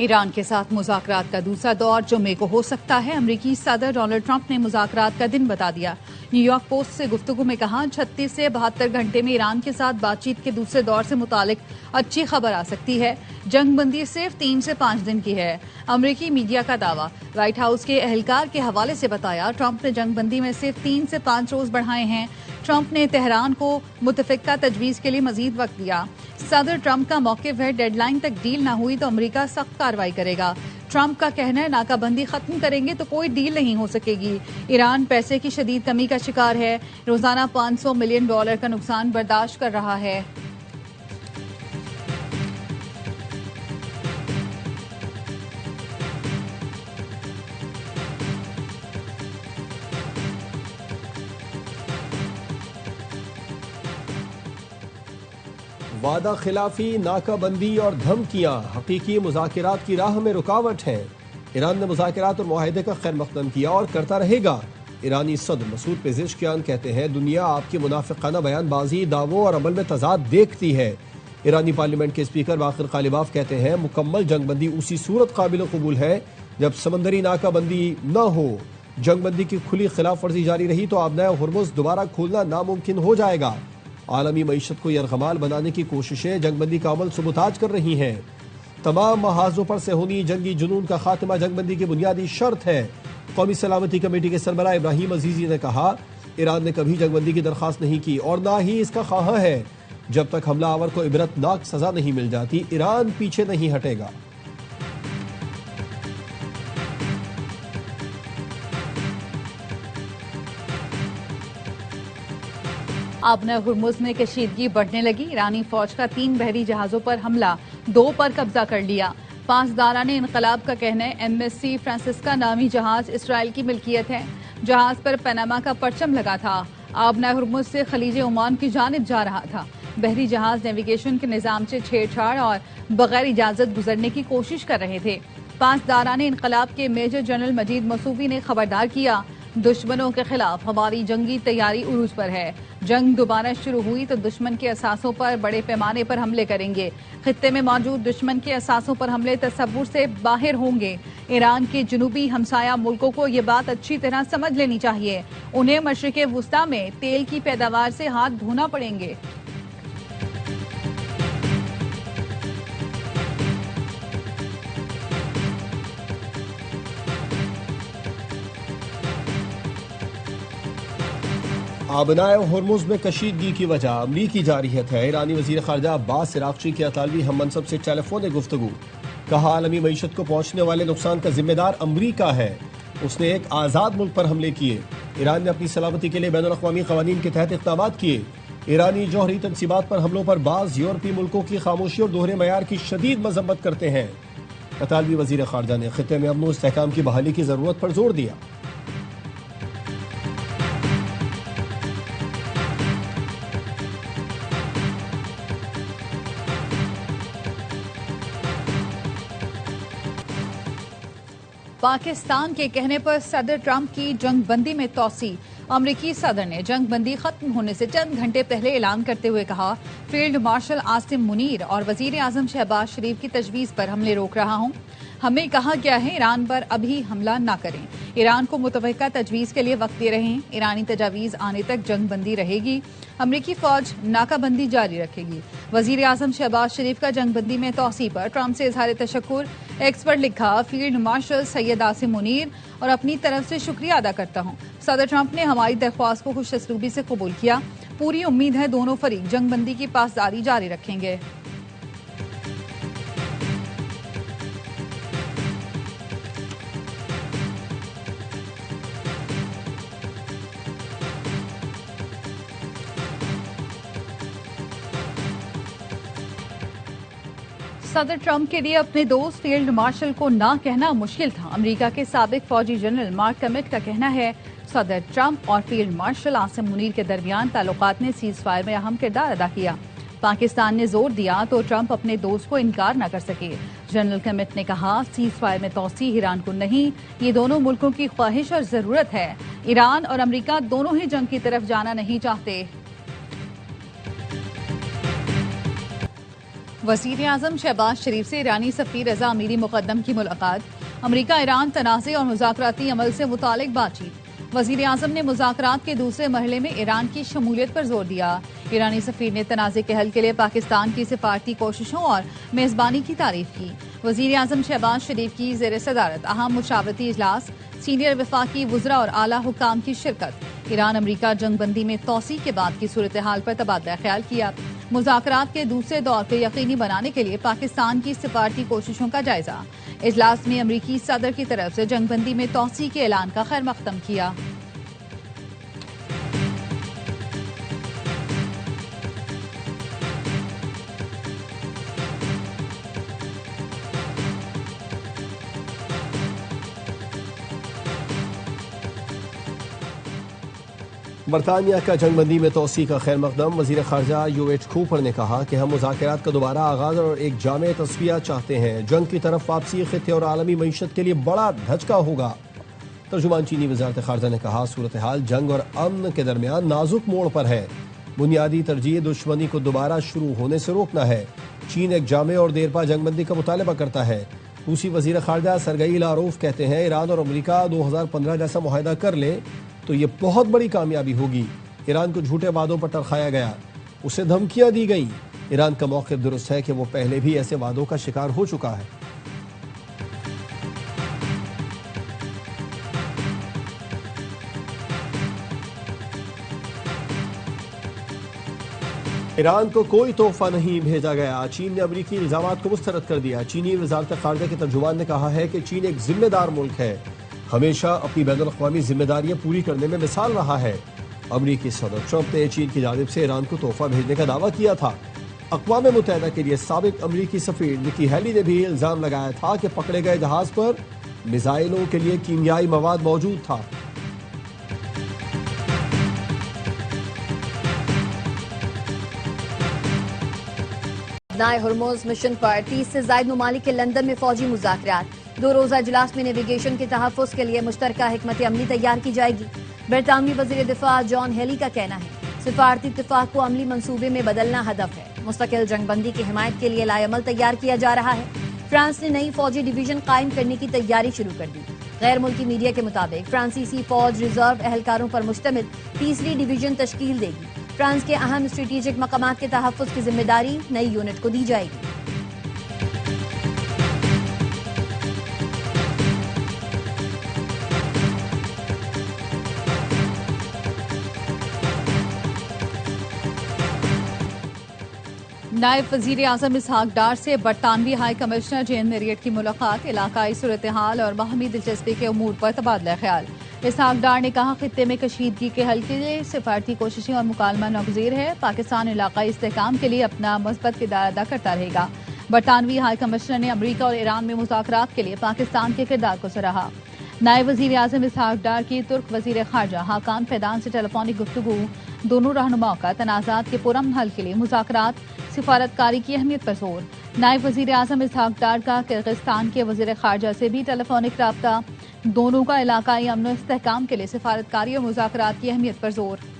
Iran के साथ मुज़ाकरात का दूसरा दौर जुम्मे को हो सकता है। अमेरिकी सदर डोनाल्ड ट्रंप ने मुज़ाकरात का दिन बता दिया। न्यूयॉर्क पोस्ट से गुफ्तगू में कहा 36 से 72 घंटे में ईरान के साथ बातचीत के दूसरे दौर से मुतालिक अच्छी खबर आ सकती है। जंगबंदी सिर्फ 3 से 5 दिन की है। अमेरिकी मीडिया का दावा। व्हाइट हाउस के एहलकार के हवाले से बताया, ट्रंप ने जंगबंदी में सिर्फ 3 से 5 रोज बढ़ाए हैं। ट्रंप ने तेहरान को मुतफिका तजवीज़ के लिए मजीद वक्त दिया। सदर ट्रंप का मौक़िफ़ है, डेडलाइन तक डील न हुई तो अमेरिका सख्त कार्रवाई करेगा। ट्रंप का कहना है, नाकाबंदी खत्म करेंगे तो कोई डील नहीं हो सकेगी। ईरान पैसे की शदीद कमी का शिकार है। रोजाना $500 मिलियन का नुकसान बर्दाश्त कर रहा है। वादा खिलाफी, नाकाबंदी और धमकियां हकीकी मुज़ाकरात की राह में रुकावट हैं। ईरान ने मुज़ाकरात और मुआहदे का खैर मकदम किया और करता रहेगा। ईरानी सदर मसूद पेज़ेश्कियान कहते हैं, दुनिया आपकी मुनाफिकाना बयानबाजी, दावों और अमल में तजाद देखती है। ईरानी पार्लियामेंट के स्पीकर बाकिर कालिबाफ कहते हैं, मुकम्मल जंगबंदी उसी सूरत काबिल कबूल है जब समंदरी नाकाबंदी न हो। जंगबंदी की खुली खिलाफ वर्जी जारी रही तो आबनाए हुर्मुज़ दोबारा खोलना नामुमकिन हो जाएगा। आलमी मईशत को यरगमाल बनाने की कोशिशें जंगबंदी का अमल सुबुताज कर रही हैं। तमाम महाजों पर सेहूनी जंगी जुनून का खात्मा जंगबंदी की बुनियादी शर्त है। कौमी सलामती कमेटी के सरबराह इब्राहिम अजीजी ने कहा, ईरान ने कभी जंगबंदी की दरख्वास्त नहीं की और ना ही इसका ख्वाह है। जब तक हमलावर को इबरतनाक सजा नहीं मिल जाती, ईरान पीछे नहीं हटेगा। आबना हुर्मुज़ में कशीदगी बढ़ने लगी। ईरानी फौज का 3 बहरी जहाजों पर हमला, 2 पर कब्जा कर लिया। 5 दाराने इनकलाब का कहना है, MSC फ्रांसिस्का नामी जहाज इसराइल की मिल्कियत है। जहाज पर पनामा का परचम लगा था। आबना हुर्मुज़ से खलीज ओमान की जानिब जा रहा था। बहरी जहाज नेविगेशन के निज़ाम से छेड़छाड़ और बगैर इजाजत गुजरने की कोशिश कर रहे थे। 5 दाराने इनकलाब के मेजर जनरल मजीद मसूवी ने खबरदार किया, दुश्मनों के खिलाफ हमारी जंगी तैयारी उरूज पर है। जंग दोबारा शुरू हुई तो दुश्मन के असासों पर बड़े पैमाने पर हमले करेंगे। खित्ते में मौजूद दुश्मन के असासों पर हमले तसव्वुर से बाहर होंगे। ईरान के जुनूबी हमसाया मुल्कों को ये बात अच्छी तरह समझ लेनी चाहिए। उन्हें मशरिक़े वुस्ता में तेल की पैदावार से हाथ धोना पड़ेंगे। आबनाए हुर्मुज़ में कशीदगी की वजह अमरीकी जारहियत है। ईरानी वज़ीर ख़ारजा अब्बास इराक़ची की अतालवी हम मनसब से टेलीफोन गुफ्तगू। कहा, आलमी मईशत को पहुँचने वाले नुकसान का जिम्मेदार अमरीका है। उसने एक आज़ाद मुल्क पर हमले किए। ईरान ने अपनी सलामती के लिए बैनुल-अक़वामी क़वानीन के तहत इक़दाम किए। ईरानी जौहरी तनसीबात पर हमलों पर बाज़ यूरोपीय मुल्कों की खामोशी और दोहरे मयार की शदीद मज़म्मत करते हैं। अतालवी वज़ीर ख़ारजा ने ख़ित्ते में अमन व इस्तेहकाम की बहाली की ज़रूरत पर जोर दिया। पाकिस्तान के कहने पर सदर ट्रंप की जंगबंदी में तोसी। अमरीकी सदर ने जंगबंदी खत्म होने से चंद घंटे पहले ऐलान करते हुए कहा, फील्ड मार्शल आसिम मुनीर और वजीर आजम शहबाज शरीफ की तजवीज़ पर हमले रोक रहा हूँ। हमें कहा गया है ईरान पर अभी हमला न करें। ईरान को मुतवक्का तजवीज़ के लिए वक्त दे रहे हैं। ईरानी तजावीज़ आने तक जंगबंदी रहेगी। अमरीकी फौज नाकाबंदी जारी रखेगी। वजीर आजम शहबाज शरीफ का जंगबंदी में तोसी पर ट्रंप से इजहार तशक्कुर। एक्स पर लिखा, फील्ड मार्शल सैयद आसिम मुनीर और अपनी तरफ से शुक्रिया अदा करता हूँ। सदर ट्रंप ने हमारी दरख्वास्त को खुश असलूबी से कबूल किया। पूरी उम्मीद है दोनों फरीक जंगबंदी की पासदारी जारी रखेंगे। सदर ट्रंप के लिए अपने दोस्त फील्ड मार्शल को ना कहना मुश्किल था। अमेरिका के साबिक फौजी जनरल मार्क कमिट का कहना है, सदर ट्रंप और फील्ड मार्शल आसिम मुनीर के दरमियान ताल्लुकात ने सीज फायर में अहम किरदार अदा किया। पाकिस्तान ने जोर दिया तो ट्रंप अपने दोस्त को इनकार न कर सके। जनरल कमिट ने कहा, सीज फायर में तोसी ईरान को नहीं, ये दोनों मुल्कों की ख्वाहिश और जरूरत है। ईरान और अमेरिका दोनों ही जंग की तरफ जाना नहीं चाहते। वज़ीर आज़म शहबाज शरीफ से ईरानी सफ़ीर रज़ा अमीरी मुक़द्दम की मुलाकात। अमरीका ईरान तनाज़े और मुज़ाकराती अमल से मुतालिक बातचीत। वज़ीर आज़म ने मुज़ाकरात के दूसरे मरहले में ईरान की शमूलियत पर जोर दिया। ईरानी सफ़ीर ने तनाज़े के हल के लिए पाकिस्तान की सिफारती कोशिशों और मेज़बानी की तारीफ की। वज़ीर आज़म शहबाज शरीफ की ज़ेर सदारत अहम मुशावरती इजलास, सीनियर वफाकी वुज़रा और आला हुकाम की शिरकत। ईरान अमरीका जंगबंदी में तोसी के बाद की सूरत हाल पर तबादला ख्याल किया। मुज़ाकरात के दूसरे दौर को यकीनी बनाने के लिए पाकिस्तान की सिफारती कोशिशों का जायजा। इजलास में अमरीकी सदर की तरफ से जंगबंदी में तोसी के ऐलान का खैर मकदम किया। बरतानिया का जंगबंदी में तोसी का खैर मकदम। वज़ीर ख़ारजा यूएच कूपर ने कहा कि हम मुज़ाकरात का दोबारा आगाज़ और एक जामे तस्वीर चाहते हैं। जंग की तरफ वापसी ख़ित्ते और आलमी मईशत के लिए बड़ा धचका होगा। तर्जुमान चीनी वज़ारत ख़ारजा ने कहा, सूरत हाल जंग और अमन के दरमियान नाजुक मोड़ पर है। बुनियादी तरजीह दुश्मनी को दोबारा शुरू होने से रोकना है। चीन एक जामे और देरपा जंगबंदी का मुतालबा करता है। रूसी वज़ीर ख़ारजा सरगई लारोफ कहते हैं, ईरान और अमरीका 2015 जैसा मुआहदा कर ले तो ये बहुत बड़ी कामयाबी होगी। ईरान को झूठे वादों पर टरखाया गया, उसे धमकियां दी गई। ईरान का मौक़िफ़ दुरुस्त है कि वो पहले भी ऐसे वादों का शिकार हो चुका है। ईरान को कोई तोहफा नहीं भेजा गया। चीन ने अमरीकी इल्जामात को मुस्तरद कर दिया। चीनी वज़ारत ख़ारजा के तर्जुमान ने कहा है कि चीन एक जिम्मेदार मुल्क है, हमेशा अपनी बैनुल-अक़वामी जिम्मेदारियां पूरी करने में मिसाल रहा है। अमरीकी सदर ट्रंप ने चीन की जानिब से ईरान को तोहफा भेजने का दावा किया था। अक़वाम मुत्तहिदा के लिए साबिक़ अमरीकी सफ़ीर निकी हेली ने भी इल्ज़ाम लगाया था कि पकड़े गए जहाज़ पर मिसाइलों के लिए कीमियाई मवाद मौजूद था। नाए हुर्मुज़ मिशन पर 30 से ज़ायद ममालिक के लंदन में फौजी मुज़ाकरात। 2 रोज़ा इजलास में नेविगेशन के तहफ़्फ़ुज़ के लिए मुश्तरका हिकमत अमली तैयार की जाएगी। बरतानवी वज़ीर दिफ़ा जॉन हेली का कहना है, सिफारती इत्तिफ़ाक़ को अमली मंसूबे में बदलना हदफ है। मुस्तकिल जंगबंदी की हिमायत के लिए लाएअमल तैयार किया जा रहा है। फ्रांस ने नई फौजी डिवीजन कायम करने की तैयारी शुरू कर दी। गैर मुल्की मीडिया के मुताबिक फ्रांसीसी फौज रिजर्व एहलकारों पर मुश्तमिल तीसरी डिवीजन तश्कील देगी। फ्रांस के अहम स्ट्रेटेजिक मकामात के तहफ़्फ़ुज़ की जिम्मेदारी नई यूनिट को दी जाएगी। नायब वज़ीर आज़म इसहाक डार से बरतानवी हाई कमिश्नर जेन मेरियट की मुलाकात। इलाकाई सूरत हाल और बाहमी दिलचस्पी के उमूर पर तबादला ख्याल। इसहाक डार ने कहा, खित्ते में कशीदगी के हल के लिए सिफारती कोशिशें और मुकालमा नागज़ीर है। पाकिस्तान इलाकाई इस्तेहकाम के लिए अपना मस्बत किरदार अदा करता रहेगा। बरतानवी हाई कमिश्नर ने अमरीका और ईरान में मुज़ाकरात के लिए पाकिस्तान के किरदार को सराहा। नायब वज़ीर आज़म इसहाक डार की तुर्क वज़ीर ख़ारजा हाकान फैदान से टेलीफोनिक गुफ्तगू। दोनों रहनुमाओं का तनाज़ात के पुरअमन हल के लिए मुज़ाकरात, सिफारतकारी की अहमियत पर जोर। नायब वज़ीर आज़म इसहाक डार का किर्गिस्तान के वज़ीर ख़ारजा से भी टेलीफोनिक राब्ता। दोनों का इलाकाई अमन और इस्तेहकाम के लिए सिफारतकारी और मुज़ाकरात की अहमियत पर जोर।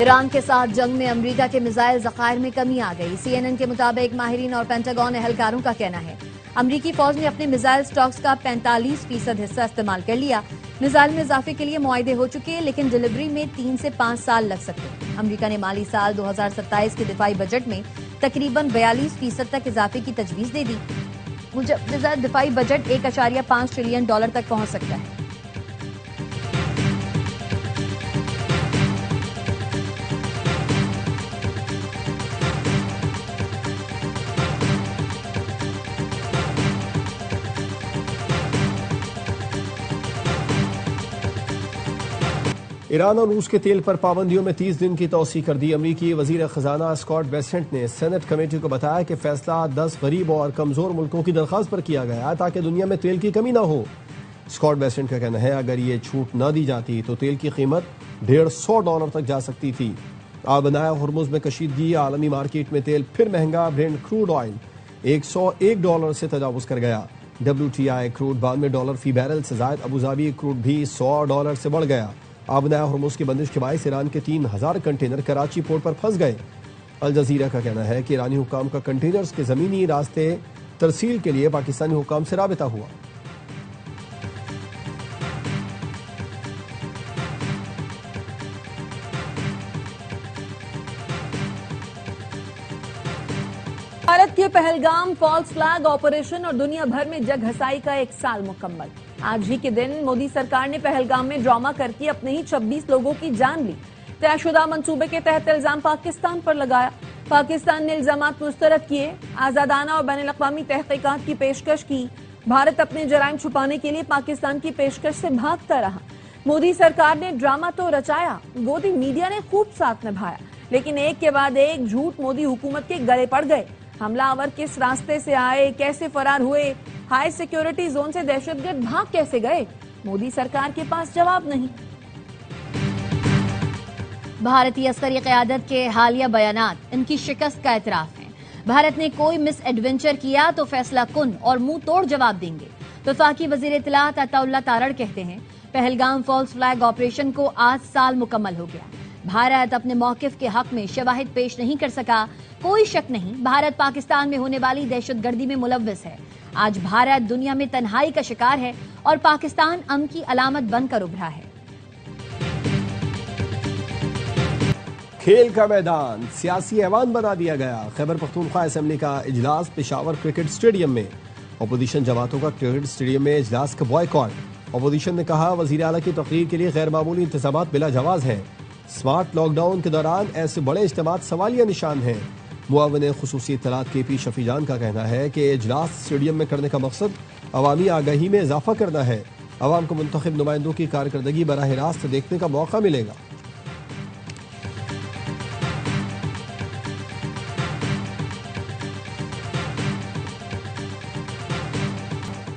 ईरान के साथ जंग में अमरीका के मिसाइल ज़खायर में कमी आ गई। CNN के मुताबिक माहिरीन और पेंटागन एहलकारों का कहना है, अमरीकी फौज ने अपने मिसाइल स्टॉक्स का 45% हिस्सा इस्तेमाल कर लिया। मिसाइल में इजाफे के लिए मुआहदे हो चुके हैं, लेकिन डिलीवरी में 3 से 5 साल लग सकते हैं। अमरीका ने माली साल 2027 के दिफाई बजट में तकरीबन 42% तक इजाफे की तजवीज़ दे दी। मुजव्वज़ा दिफाई बजट $1.5 ट्रिलियन तक पहुंच सकता है। ईरान और रूस के तेल पर पाबंदियों में 30 दिन की तौसी कर दी। अमरीकी वजीर खजाना स्कॉट बेसेंट ने सेनेट कमेटी को बताया कि फैसला 10 गरीब और कमजोर मुल्कों की दरख्वास्त पर किया गया ताकि दुनिया में तेल की कमी ना हो। स्कॉट बेसेंट का कहना है, अगर ये छूट न दी जाती तो तेल की कीमत $150 तक जा सकती थी। नाए हुर्मुज़ में कशीदगी, आलमी मार्केट में तेल फिर महंगा। ब्रेंट क्रूड ऑयल $101 से तजावुज कर गया। WTI क्रूड $92 फी बैरल से जायद। अबूधाबी क्रूड भी $100 से बढ़ गया। आबना हुर्मुज़ की बंदिश के बायस ईरान के 3000 कंटेनर कराची पोर्ट पर फंस गए। अल जजीरा का कहना है कि ईरानी हुकाम का कंटेनर्स के ज़मीनी रास्ते तरसील के लिए पाकिस्तानी हुकाम से राबिता हुआ। भारत के पहलगाम फॉल्स फ्लैग ऑपरेशन और दुनिया भर में जग हसाई का 1 साल मुकम्मल। आज ही के दिन मोदी सरकार ने पहलगाम में ड्रामा करके अपने ही 26 लोगों की जान ली। तयशुदा मंसूबे के तहत इल्जाम पाकिस्तान पर लगाया। पाकिस्तान ने इल्जामात मुस्तरद किए, आजादाना और बैनुल अक़वामी तहकीकात की पेशकश की। भारत अपने जराइम छुपाने के लिए पाकिस्तान की पेशकश से भागता रहा। मोदी सरकार ने ड्रामा तो रचाया, गोदी मीडिया ने खूब साथ निभाया, लेकिन एक के बाद एक झूठ मोदी हुकूमत के गले पड़ गए। हमलावर किस रास्ते से आए, कैसे फरार हुए, हाई सिक्योरिटी जोन से दहशतगर्द भाग कैसे गए, मोदी सरकार के पास जवाब नहीं। भारतीय अस्करी क़यादत के हालिया बयानात इनकी शिकस्त का एतराफ है। भारत ने कोई मिस एडवेंचर किया तो फैसला कुन और मुंह तोड़ जवाब देंगे। वफाकी वजीर इत्तलात अताउल्लाह तारड़ कहते हैं, पहलगाम फॉल्स फ्लैग ऑपरेशन को आज साल मुकम्मल हो गया। भारत अपने मौकिफ के हक में शवाहिद पेश नहीं कर सका। कोई शक नहीं, भारत पाकिस्तान में होने वाली दहशतगर्दी में मुलव्विस है। आज भारत दुनिया में तन्हाई का शिकार है और पाकिस्तान अमन की अलामत बनकर उभरा है। खेल का मैदान सियासी ऐवान बना दिया गया। खैबर पख्तूनख्वा असेंबली का इजलास पेशावर क्रिकेट स्टेडियम में। अपोजिशन जमातों का क्रिकेट स्टेडियम में इजलास का बॉयकॉट। अपोजिशन ने कहा, वजीर आला की तकरीर के लिए गैर मामूली इंतजामात बिला जवाज हैं। स्मार्ट लॉकडाउन के दौरान ऐसे बड़े इज्तिमात सवालिया निशान हैं। मुआविन खुसूसी इत्तलात KP शफीजान का कहना है कि इजलास स्टेडियम में करने का मकसद अवामी आगाही में इजाफा करना है। अवाम को मुंतखब नुमाइंदों की कारकर्दगी बराह रास्त देखने का मौका मिलेगा।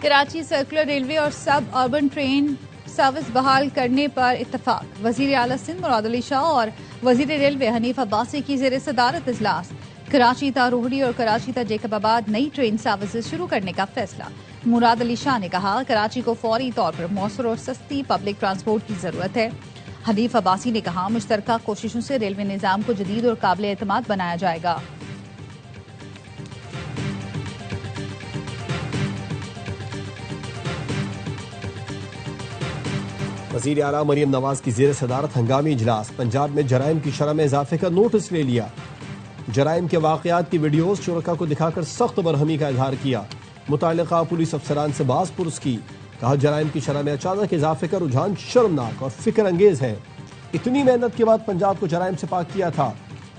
कराची सर्कुलर रेलवे और सब अर्बन ट्रेन सर्विस बहाल करने पर इत्तफाक। वजीर आला सिंध मुराद अली शाह और वजीर रेलवे हनीफ अब्बासी की ज़ेर सदारत इजलास। कराची ता रोहड़ी और कराची ता जेकबाबाद नई ट्रेन सर्विसेज शुरू करने का फैसला। मुराद अली शाह ने कहा, कराची को फौरी तौर पर मौसर और सस्ती पब्लिक ट्रांसपोर्ट की जरूरत है। हनीफ अब्बासी ने कहा, मुश्तरका कोशिशों से रेलवे निज़ाम को जदीद और काबिल एतमाद बनाया जाएगा। वज़ीर आला मरियम नवाज की ज़ेर सदारत हंगामी इजलास। पंजाब में जराइम की शरह में इजाफे का नोटिस ले लिया। जराइम के वाक़यात की वीडियोज शुरका को दिखाकर सख्त बरहमी का इजहार किया। मुताल्लिका पुलिस अफसरान से बास पुरस की। कहा, जराइम की शरह में अचानक इजाफे का रुझान शर्मनाक और फिक्र अंगेज है। इतनी मेहनत के बाद पंजाब को जराइम से पाक किया था,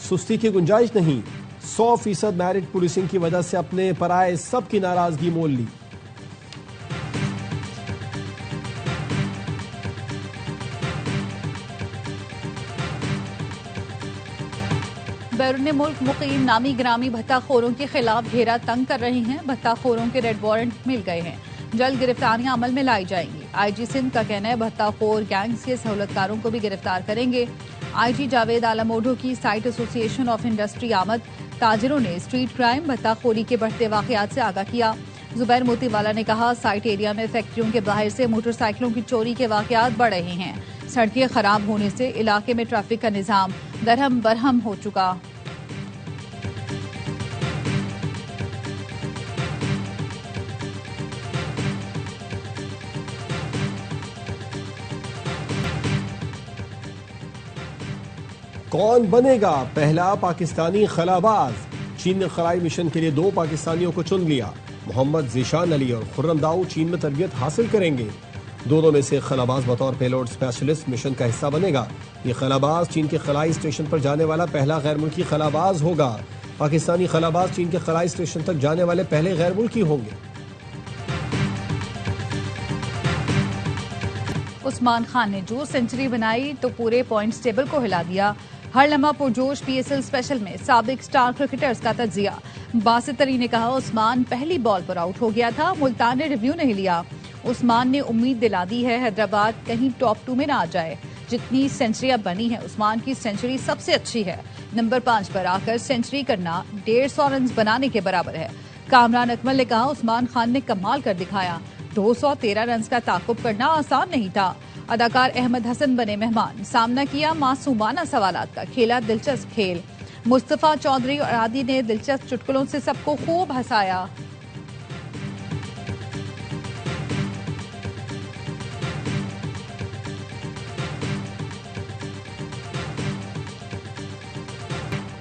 सुस्ती की गुंजाइश नहीं। 100% मैरिट पुलिसिंग की वजह से अपने पराए सबकी नाराजगी मोल ली। बैरून मुल्क मुकीम नामी ग्रामी भत्ताखोरों के खिलाफ घेरा तंग कर रहे हैं। भत्ताखोरों के रेड वारंट मिल गए हैं, जल्द गिरफ्तारियां अमल में लाई जाएंगी। IG सिंध का कहना है, भत्ताखोर गैंग्स के सहूलतकारों को भी गिरफ्तार करेंगे। IG जावेद आलम ओढो की साइट एसोसिएशन ऑफ इंडस्ट्री आमद। ताजिरों ने स्ट्रीट क्राइम भत्ताखोरी के बढ़ते वाकयात से आगाह किया। जुबैर मोतीवाला ने कहा, साइट एरिया में फैक्ट्रियों के बाहर से मोटरसाइकिलों की चोरी के वाकयात बढ़ रहे हैं। सड़कें खराब होने से इलाके में ट्रैफिक का निजाम दरहम बरहम हो चुका। कौन बनेगा पहला पाकिस्तानी खलाबाज? चीन ने खलाई मिशन के लिए 2 पाकिस्तानियों को चुन लिया। मोहम्मद ज़ीशान अली और खुर्रम दाऊ चीन में तरबियत हासिल करेंगे। दोनों में से खलाबाज बतौर पेलोड स्पेशलिस्ट मिशन का हिस्सा बनेगा। ये खलाबाज चीन के खलाई स्टेशन पर जाने वाला पहला गैर मुल्की खलाबाज होगा। पाकिस्तानी खलाबाज चीन के खलाई स्टेशन तक जाने वाले पहले गैर मुल्की होंगे। उस्मान खान ने जो सेंचुरी बनाई तो पूरे पॉइंट्स टेबल को हिला दिया। हर लम्हा पुरजोश PSL स्पेशल में साबिक स्टार क्रिकेटर्स का तज्जिया। बासित अली ने कहा, उस्मान पहली बॉल पर आउट हो गया था, मुल्तान ने रिव्यू नहीं लिया। उस्मान ने उम्मीद दिला दी है हैदराबाद कहीं टॉप 2 में ना आ जाए। जितनी सेंचुरियां बनी है, उस्मान की सेंचुरी सबसे अच्छी है। नंबर 5 पर आकर सेंचुरी करना 150 रन बनाने के बराबर है। कामरान अकमल ने कहा, उस्मान खान ने कमाल कर दिखाया। 213 रन का ताकुब करना आसान नहीं था। अदाकार अहमद हसन बने मेहमान। सामना किया मासूमाना सवालात का, खेला दिलचस्प खेल। मुस्तफा चौधरी और आदि ने दिलचस्प चुटकुलों से सबको खूब हंसाया।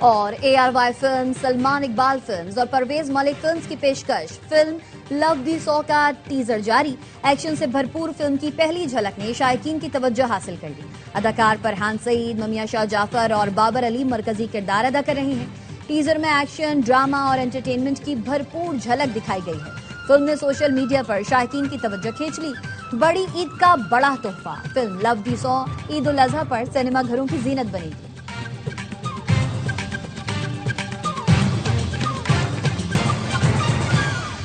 और ARY film, Salman Iqbal films और परवेज मलिक फिल्म्स की पेशकश। फिल्म लव दी 100 का टीजर जारी। एक्शन से भरपूर फिल्म की पहली झलक ने शायकीन की तवज्जो हासिल कर ली। अदाकार फरहान सईद, ममिया शाह जाफर और बाबर अली मरकजी किरदार अदा कर रहे हैं। टीजर में एक्शन, ड्रामा और एंटरटेनमेंट की भरपूर झलक दिखाई गई है। फिल्म ने सोशल मीडिया पर शायकीन की तवज्जो खींच ली। बड़ी ईद का बड़ा तोहफा। Film love the 100 Eid ul Azha पर सिनेमा घरों की जीनत बनेगी।